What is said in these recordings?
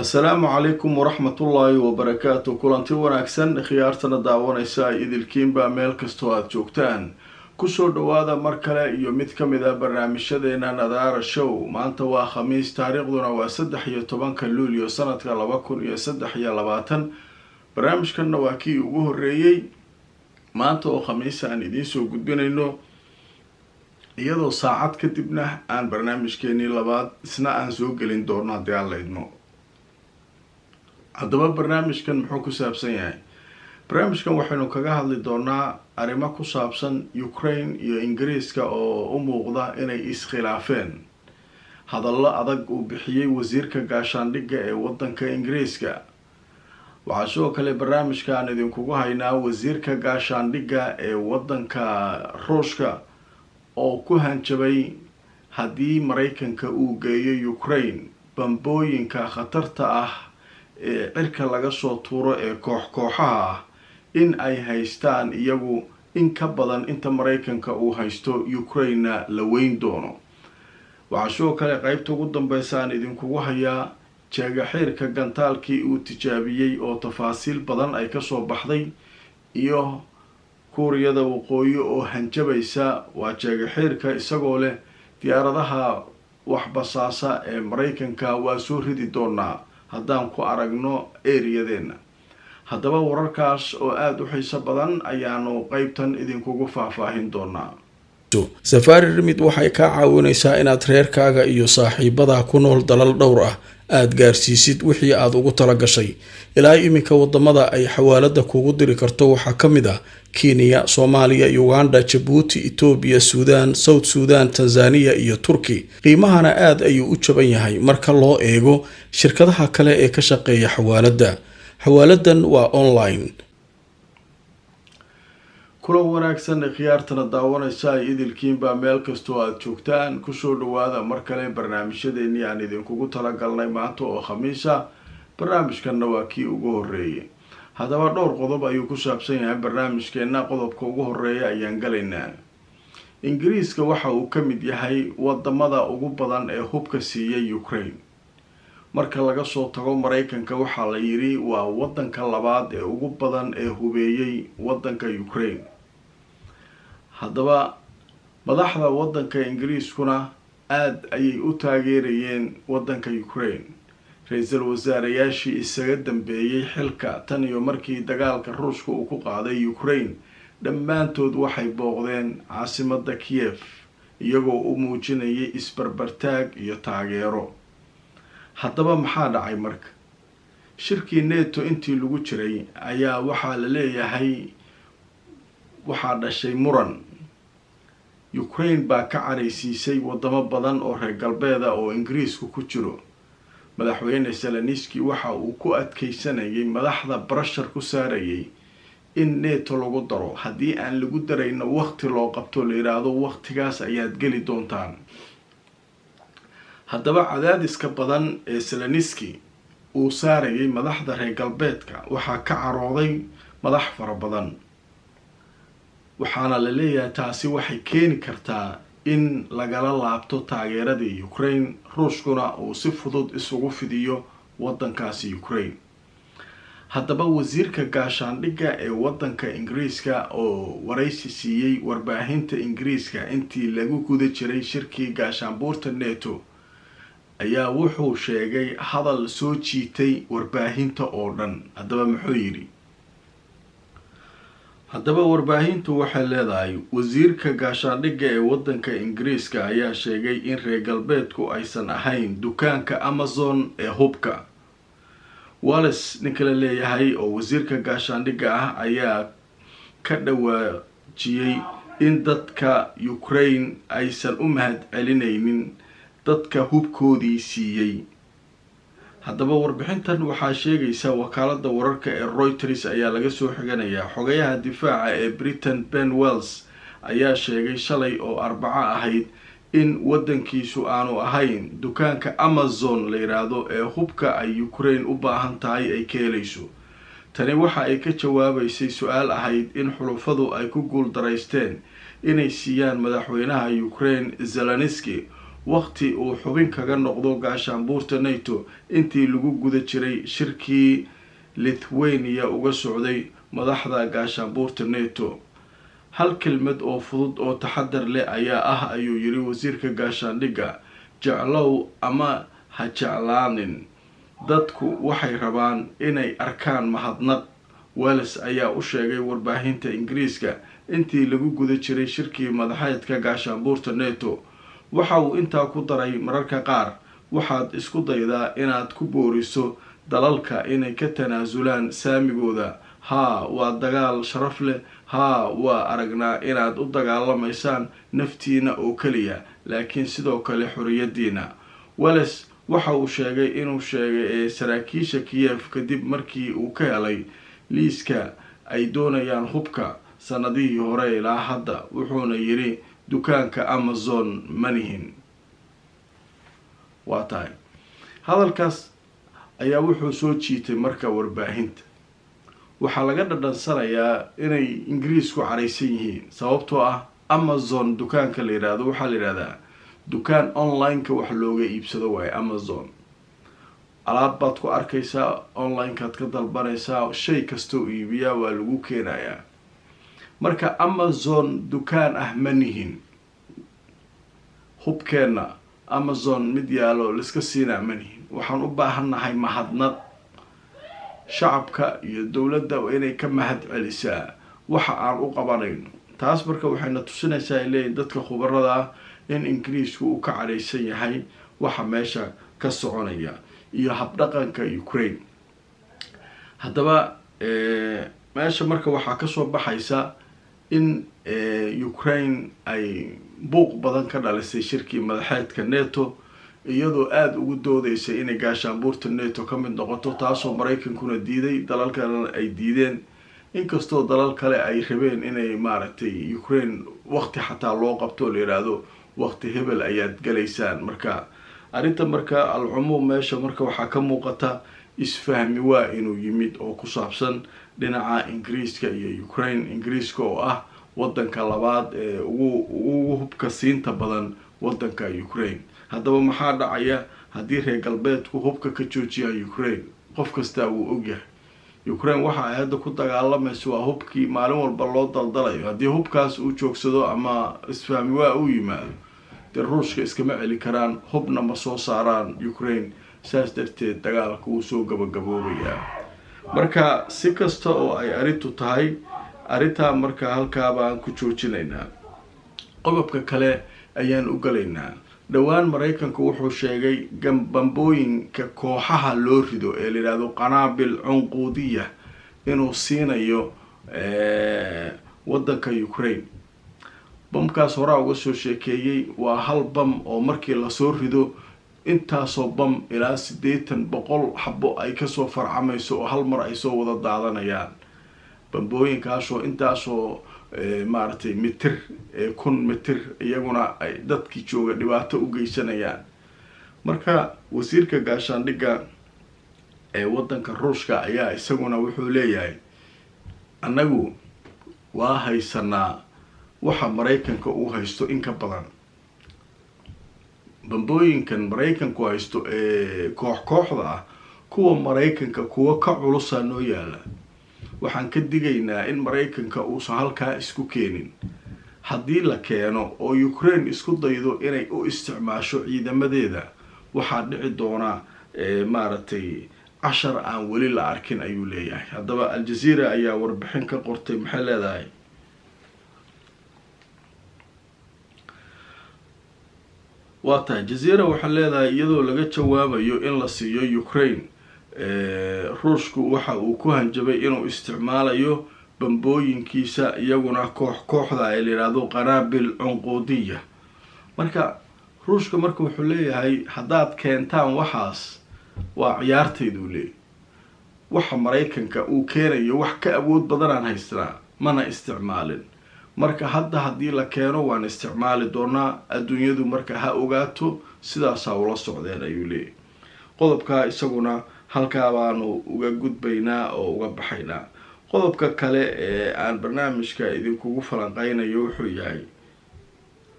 Assalaamu calaykum waraxmatullaahi wabarakaatu. Kulanti wanaagsan khiyaartana daawanaysa ay idilkiinba meel kastoo aad joogtaan. Kusoo dhawaada mar kale iyo mid ka mid ah barnaamijyadeena Nadaara Show. Maanta waa Khamiis, taariikhduna waa 13 Luulyo sanadka 2023. Barnaamijkanna waa kii ugu horeeyay maanta oo Khamiis aan idiin soo gudbinayno, iyadoo saacad kadibna aan barnaamijkeenii labaad isna aan soo gelin doono haddii aan la idmo. haddaba barnaamijkan muxuu ku saabsan yahay? Barnaamijkan waxaynu kaga hadli doonaa arrimo ku saabsan Ukraine iyo Ingiriiska oo u muuqda inay iskhilaafeen. Hadallo adag uu bixiyay wasiirka gaashaandhigga ee waddanka Ingiriiska. waxaa sidoo kale barnaamijkan idinkugu haynaa wasiirka gaashaandhigga ee waddanka Ruushka oo ku hanjabay haddii Mareykanka uu geeyo Ukraine bambooyinka khatarta ah ee cirka laga soo tuuro ee kooxaha ah in ay haystaan iyagu in ka badan inta Mareykanka uu haysto Ukraine la weyn doono. waxaa sidoo kale qaybta ugu dambaysa aan idinkugu hayaa jeega-xirka gantaalkii uu tijaabiyey oo tafaasiil badan ay kasoo baxday, iyo Kuuriyada Waqooyi oo hanjabaysa waa jeega-xirka isagoo leh diyaaradaha waxbasaasa ee Mareykanka waa soo ridi doonaa haddaan ku aragno ereyadeena. haddaba wararkaas oo aada u xiiso badan ayaanu qaybtan idinkugu faahfaahin doonaa. Safari Remit waxay ka caawinaysaa inaad reerkaaga iyo saaxiibada ku nool dalal dhowr ah aad gaarsiisid wixii aad ugu talagashay. ilaa iminka wadamada ay xawaalada kugu diri karto waxaa ka mid ah Kenya, Soomaaliya, Uganda, Djibouti, Ethiopia, Sudan, South Sudan, Tanzania iyo Turkey. qiimahana aad ayuu u jaban yahay marka loo eego shirkadaha kale ee ka shaqeeya xawaalada. xawaaladan waa online. kulan wanaagsan khiyaartana daawanaysa ay idilkiinba meel kastoo aad joogtaan. kusoo dhawaada mar kale barnaamijyadeennii aan idinkugu talagalnay maanta oo Khamiisa. barnaamijkanna waa kii ugu horeeyay. haddaba dhowr qodob ayuu ku saabsan yahay barnaamijkeenna. qodobka ugu horeeya ayaan galaynaa. Ingiriiska waxa uu ka mid yahay wadamada ugu badan ee hubka siiyay Ukraine. marka laga soo tago Mareykanka waxaa la yiri waa wadanka labaad ee ugu badan ee hubeeyay wadanka Ukraine. haddaba madaxda wadanka Ingiriiskuna aad ayay u taageerayeen wadanka Ukraine. ra-iisul wasaareyaashii isaga dambeeyay xilka tan iyo markii dagaalka Ruushka uu ku qaaday Ukraine dhammaantood waxay booqdeen caasimadda Kiev iyagoo u muujinayay isbarbartaag iyo taageero. haddaba maxaa dhacay marka? shirkii NATO intii lagu jiray ayaa waxaa la leeyahay waxaa dhashay muran. Ukraine baa ka caraysiisay wadamo badan oo reer galbeeda oo Ingiriisku ku jiro. madaxweyne Zelensky waxa uu ku adkeysanayay madaxda barashar ku saarayay in NATO lagu daro. haddii aan lagu darayno waqti loo qabto la yiraahdo waqtigaas ayaad geli doontaan. haddaba cadaadiska badan ee Zelensky uu saarayay madaxda reer galbeedka waxaa ka carooday madax fara badan. waxaana la leeyahay taasi waxay keeni kartaa in lagala laabto taageeradii Ukraine. Ruushkuna uu si fudud isugu fidiyo wadankaasi Ukraine. haddaba wasiirka gaashaandhigga ee wadanka Ingiriiska oo waraysi siiyay warbaahinta Ingiriiska intii lagu guda jiray shirkii gaashaanbuurta NATO ayaa wuxuu sheegay hadal soo jiitay warbaahinta oo dhan. haddaba muxuu yiri? haddaba warbaahintu waxay leedahay wasiirka gaashaandhigga ee wadanka Ingiriiska ayaa sheegay in reer galbeedku aysan ahayn dukaanka Amazon ee hubka. Wallace ninka la leeyahay oo wasiirka gaashaandhigga ah ayaa ka dhawaajiyay in dadka Ukraine aysan u mahad celinaynin dadka hubkoodii siiyay. haddaba warbixintan waxaa sheegaysa wakaalada wararka ee Reuters ayaa laga soo xiganayaa xogayaha difaaca ee Britain Ben Wells ayaa sheegay shalay oo Arbaco ahayd in wadankiisu aanu ahayn dukaanka Amazon la yiraahdo ee hubka ay Ukraine u baahan tahay ay ka helayso. tani waxa ay ka jawaabaysay su'aal ahayd in xulufadu ay ku guul daraysteen inay siiyaan madaxweynaha Ukraine Zelensky waqti uu xubin kaga noqdo gaashaanbuurta NATO intii lagu guda jiray shirkii Lithuania uga socday madaxda gaashaanbuurta NATO. hal kelmad oo fudud oo taxadar leh ayaa ah ayuu yiri wasiirka gaashaandhigga, jeclow ama ha jeclaanin. dadku waxay rabaan inay arkaan mahadnaq. Wales ayaa u sheegay warbaahinta Ingiriiska intii lagu guda jiray shirkii madaxeedka gaashaanbuurta NATO. waxa uu intaa ku daray, mararka qaar waxaad isku daydaa inaad ku booriso dalalka inay ka tanaasulaan saamigooda. waa dagaal sharaf leh. waa aragnaa inaad u dagaalamaysaan naftiina oo keliya, laakiin sidoo kale xorriyadiina. Wales waxa uu sheegay inuu sheegay saraakiisha Kiev kadib markii uu ka helay liiska ay doonayaan hubka sanadihii hore ilaa hadda, wuxuuna yiri dukaanka Amazon manihin. waa tahay hadalkaas ayaa wuxuu soo jiitay marka warbaahinta. waxaa laga dhadhansanayaa inay Ingiriisku caraysan yihiin sababtoo ah Amazon dukaanka la yiraahdo waxaa la yiraahdaa dukaan online-ka wax looga iibsado waaye. Amazon alaab baad ku arkaysaa, online-kaad ka dalbanaysaa, shay kastoo iibiyaa waa lagu keenayaa. marka Amazon dukaan ah manihin. hubkeena Amazon mid yaalo liska siinaa manihin. waxaan u baahannahay mahadnaq. shacabka iyo dowladda waa inay ka mahad celisaa waxa aan u qabanayno. taas marka waxayna tusinaysaa ay leeyihin dadka khubarada ah in Ingiriisku uu ka caraysan yahay waxa meesha ka soconaya iyo habdhaqanka Ukraine. haddaba meesha marka waxaa kasoo baxaysa in Ukraine ay buuq badan ka dhalisay shirkii madaxeedka NATO, iyadoo aada ugu doodaysa inay gaashaanbuurta NATO ka mid noqoto, taasoo Maraykankuna diiday, dalal kalena ay diideen. inkastoo dalal kale ay rabeen inay maaragtay Ukraine waqti xataa loo qabto la yiraahdo waqti hebel ayaad galaysaan. marka arrinta marka alcumuum meesha marka waxaa ka muuqata isfahmi waa inuu yimid oo ku saabsan dhinaca Ingiriiska iyo Ukraine. Ingiriiska oo ah wadanka labaad ee ugu hubka siinta badan wadanka Ukraine. haddaba maxaa dhacaya haddii reer galbeedku hubka ka joojiyaan Ukraine? qof kasta wuu ogyahay Ukraine waxa ay hadda ku dagaalamayso waa hubkii maalin walba loo daldalayo. haddii hubkaas uu joogsado ama isfahmi waa uu yimaado, dee Ruushka iskama celi karaan, hubna ma soo saaraan Ukraine. saas darteed dagaalku wuu soo gabagaboobayaa. marka si kasta oo ay arrintu tahay, arrintaa marka halkaa baan ku joojinaynaa. qodobka kale ayaan u galaynaa. dhowaan Maraykanku wuxuu sheegay bambooyinka kooxaha loo rido ee la yiraahdo qanaabil cunquudiya inuu siinayo wadanka Ukraine. bamkaas horaa uga soo sheekeeyey. waa hal bam oo markii lasoo rido intaasoo bam ilaa 80-100 xabo ay kasoo farcamayso oo hal mar ay soo wada daadanayaan. bambooyinkaasoo intaasoo maaragtay mitir 1,000 mitir iyaguna ay dadkii jooga dhibaato u geysanayaan. marka wasiirka gaashaandhigga ee wadanka Ruushka ayaa isaguna wuxuu leeyahay annagu waa haysanaa waxa Maraykanka uu haysto in ka badan. bambooyinkan Maraykanku haysto kooxda ah kuwa Maraykanka kuwa ka culusa noo yaala. waxaan ka digaynaa in Maraykanka uusan halkaa isku keenin. haddii la keeno oo Ukraine isku daydo inay u isticmaasho ciidamadeeda, waxaa dhici doona maaragtay cashar aan weli la arkin ayuu leeyahay. haddaba Al Jazeera ayaa warbixin ka qortay. maxay leedahay? waa tahay Jazeera waxay leedahay iyadoo laga jawaabayo in la siiyo Ukraine, Ruushku waxa uu ku hanjabay inuu isticmaalayo bambooyinkiisa iyaguna kooxda ay la yiraahdo qanaabil cunquudiya. marka Ruushka marka wuxuu leeyahay haddaad keentaan waxaas waa ciyaartaydu leeyahay. waxa Maraykanka uu keenayo wax ka awood badan aan haystaa mana isticmaalin. marka hadda haddii la keeno waan isticmaali doonaa. adduunyadu marka ha ogaato sidaas ula socdeen ayuu leeyahay. qodobka isaguna halkaa baanu uga gudbaynaa oo uga baxaynaa. qodobka kale ee aan barnaamijka idinkugu falanqeynayo wuxuu yahay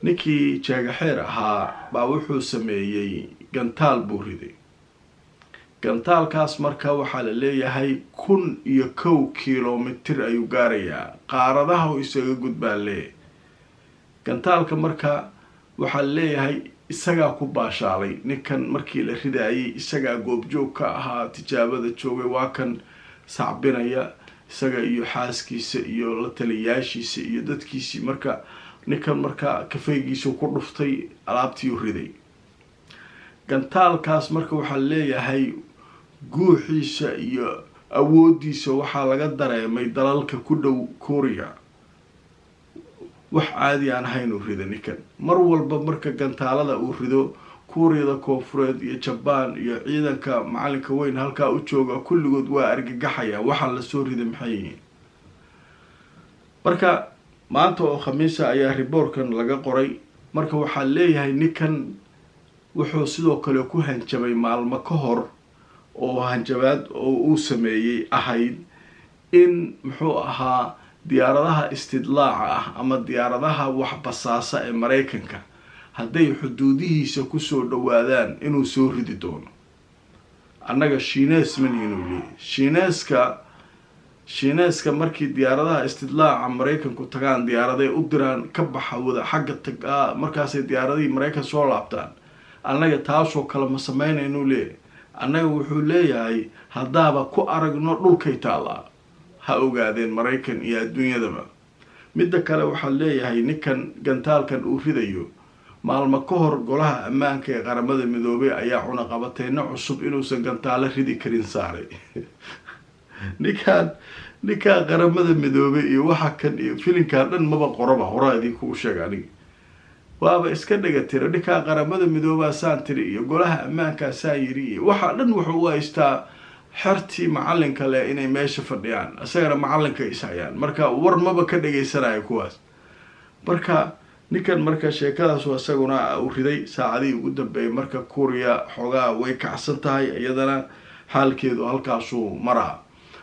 ninkii jeegaxeer ahaa baa wuxuu sameeyey gantaal buu riday. gantaalkaas marka waxaa la leeyahay 1,001 kilomitir ayuu gaarayaa, qaaradaha uu isaga gudbaa leeyahay. gantaalka marka waxaa la leeyahay isagaa ku baashaalay. ninkan markii la ridaayay isagaa goobjoog ka ahaa, tijaabada joogay, waa kan sacbinaya isaga iyo xaaskiisa iyo la taliyaashiisa iyo dadkiisii. marka ninkan marka kafeygiisu ku dhuftay, alaabtii u riday. gantaalkaas marka waxaa leeyahay guuxiisa iyo awoodiisa waxaa laga dareemay dalalka ku dhow Korea. wax caadi aan ahayn uu riday ninkan. mar walba marka gantaalada uu rido, Kuuriyada Koonfureed iyo Japan iyo ciidanka macalinka weyn halkaa u jooga kulligood waa argagaxaya, waxaa la soo riday maxay yihiin. marka maanta oo khamiisa ayaa riboorkan laga qoray. marka waxaa leeyahay ninkan wuxuu sidoo kale ku hanjabay maalmo ka hor oo hanjabaad oo uu sameeyey ahayd in muxuu ahaa diyaaradaha istidlaaca ah ama diyaaradaha wax basaasa ee Mareykanka hadday xuduudihiisa kusoo dhawaadaan inuu soo ridi doono. annaga Shiinees manaynu leeyahay. Shiineeska markii diyaaradaha istidlaaca Mareykanku tagaan, diyaaraday u diraan ka baxa wada xagga tagaa, markaasay diyaaradihii Mareykan soo laabtaan. annaga taasoo kale ma sameynaynu leeyahay. annaga wuxuu leeyahay haddaaba ku aragno dhulkay taallaa, ha ogaadeen Mareykan iyo adduunyadaba. midda kale waxaa leeyahay ninkan gantaalkan uu ridayo maalmo ka hor golaha ammaanka ee qaramada midoobay ayaa cunaqabateyno cusub inuusan gantaalo ridi karin saaray. ninkan qaramada midoobay iyo waxa kan iyo filinkan dhan maba qoraba, horaa idinku sheeg aniga waaba iska dhagatira. ninkan qaramada midoobaa saan tiri iyo golaha ammaankaa saan yiri iyo waxa dhan wuxuu u haystaa xertii macalinka leh inay meesha fadhiyaan, isagana macalinka ishayaan. marka war maba ka dhageysanayo kuwaas. marka ninkan marka sheekadaas waa isaguna uu riday saacadii ugu dambeeyay. marka Korea xogaa way kacsan tahay, iyadana xaalkeedu halkaasuu maraa.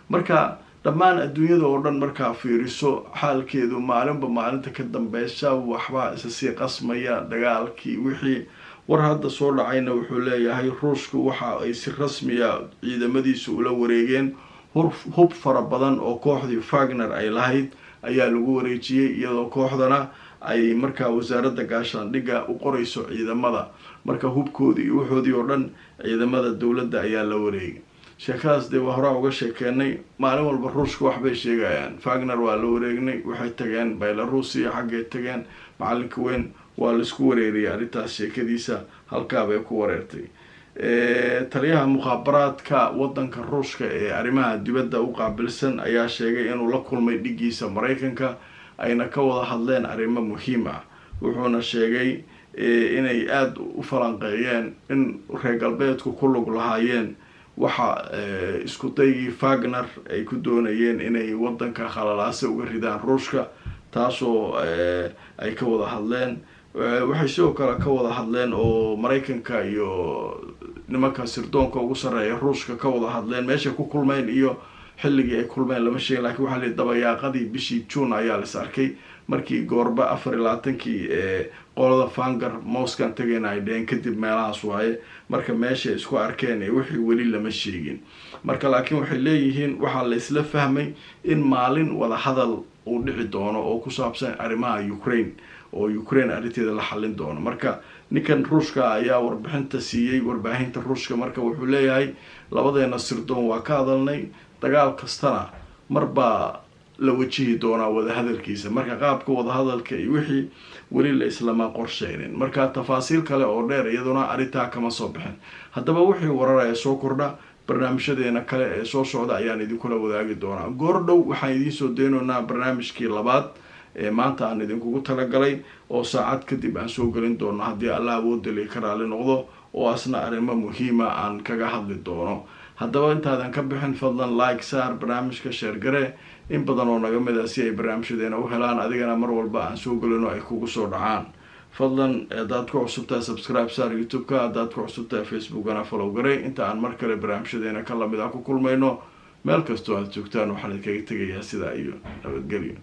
marka dhammaan adduunyada oo dhan markaa fiiriso xaalkeedu maalinba maalinta ka dambeysa waxbaa isa sii qasmaya. dagaalkii wixii war hadda soo dhacayna wuxuu leeyahay Ruushku waxa ay si rasmiya ciidamadiisu ula wareegeen hub fara badan oo kooxdii Wagner ay lahayd ayaa lagu wareejiyay, iyadoo kooxdana ay markaa wasaaradda gaashaandhigga u qorayso ciidamada. marka hubkoodii iyo waxoodii oo dhan ciidamada dowladda ayaa la wareegay. sheekadaas dee waa horaa uga sheekeenay. maalin walba Ruushka waxbay sheegayaan. Wagner waa la wareegnay, waxay tageen Belarusia, xaggay tageen, macalinka weyn waa laisku wareeriyay. arrintaas sheekadiisa halkaabay ku wareertay. taliyaha mukhaabaraadka wadanka Ruushka ee arrimaha dibadda u qaabilsan ayaa sheegay inuu la kulmay dhigiisa Mareykanka, ayna ka wada hadleen arrimo muhiim ah. wuxuuna sheegay inay aada u falanqeeyeen in reer galbeedku ku lug lahaayeen waxa isku daygii Wagner ay ku doonayeen inay wadanka khalalaase uga ridaan Ruushka, taasoo ay ka wada hadleen. waxay sidoo kale ka wada hadleen oo Mareykanka iyo nimanka sirdoonka ugu sarreeya Ruushka ka wada hadleen. meeshay ku kulmeen iyo xilligii ay kulmeen lama sheegin, laakiin waxaa la dabayaaqadii bishii June ayaa la arkay markii goorba 24kii qolada Wagner Moscow tageen ay dheen kadib meelahaas waaye. marka meesha isku arkeen wixii weli lama sheegin. marka laakiin waxay leeyihiin waxaa la isla fahmay in maalin wada hadal uu dhici doono oo ku saabsan arrimaha Ukraine, oo Ukraine arrinteeda la xallin doono. marka ninkan Ruushka ayaa warbixinta siiyay warbaahinta Ruushka. marka wuxuu leeyahay labadeena sirdoon waa ka hadalnay, dagaal kastana marbaa la wajihi doonaa wada hadalkiisa. marka qaabka wada hadalka iyo wixii weli la islama qorsheynin. marka tafaasiil kale oo dheer iyaduna arrintaa kama soo bixin. haddaba wixii wararaya soo kordha barnaamijyadeena kale ee soo socda ayaan idinkula wadaagi doonaa. goordhow waxaan idiin soo daynaynaa barnaamijkii labaad ee maanta aan idinkugu talagalay oo saacad kadib aan soo gelin doono haddii Allah awood li ka raali noqdo, oo asna arrimo muhiima aan kaga hadli doono. haddaba intaadan ka bixin fadlan like saar, barnaamijka share gare in badan oo naga mid ah si ay barnaamijyadeena u helaan, adigana mar walba aan soo gelino ay kugu soo dhacaan. fadlan haddaad ku cusubtahay subscribe saar youtube-ka, haddaad ku cusubtahay facebook-gana follow garay. inta aan mar kale barnaamijyadeena ka lamid ah ku kulmayno meel kastoo aad joogtaan waxaan idinkaga tegayaa sidaa iyo nabadgelyo.